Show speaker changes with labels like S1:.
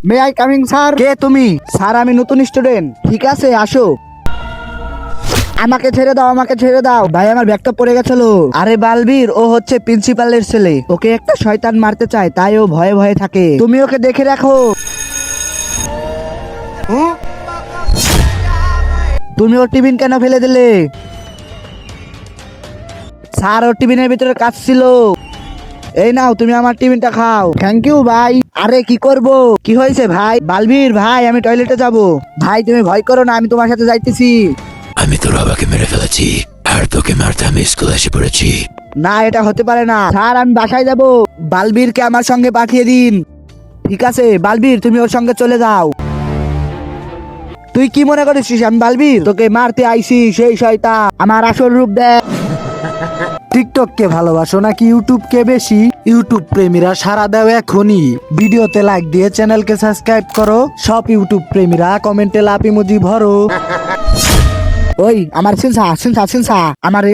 S1: May I coming sir? কে তুমি? Sir আমি নতুন স্টুডেন্ট। ঠিক আছে আসো। আমাকে ছেড়ে দাও, আমাকে ছেড়ে দাও। ভাই আমার ব্যাগটা পড়ে গেছিল। আরে বালবীর, ও হচ্ছে প্রিন্সিপালের ছেলে। ওকে একটা শয়তান মারতে চায়, তাই ও ভয়ে ভয়ে থাকে। তুমি ওকে দেখে রাখো। তুমি ওর টিফিন কেন ফেলে দিলে? স্যার ওর টিফিনের ভিতরে কাজ ছিল। এই নাও তুমি আমার টিফিনটা খাও। থ্যাংক ইউ ভাই। আরে কি করব? কি হয়েছে ভাই? বালবীর ভাই আমি টয়লেটে যাব। ভাই তুমি ভয় করো না, আমি তোমার সাথে যাইতেছি।
S2: আমি তোর বাবাকে মেরে ফেলেছি আর তোকে মারতে আমি স্কুলে এসে পড়েছি।
S1: না এটা হতে পারে না স্যার, আমি বাসায় যাব। বালবীরকে আমার সঙ্গে পাঠিয়ে দিন। ঠিক আছে বালবীর, তুমি ওর সঙ্গে চলে যাও। তুই কি মনে করেছিস আমি বালবীর? তোকে মারতে আইছি সেই শয়তান। আমার আসল রূপ দেখ।
S3: টিকটক কে ভালোবাসো নাকি ইউটিউব কে বেশি? ইউটিউব প্রেমীরা সারা দাও এখনই। ভিডিওতে লাইক দিয়ে চ্যানেলকে সাবস্ক্রাইব করো। সব ইউটিউব প্রেমীরা কমেন্টে লাভ ইমোজি ভরো।
S1: ওই আমার সিনসা সিনসা সিনসা আমারে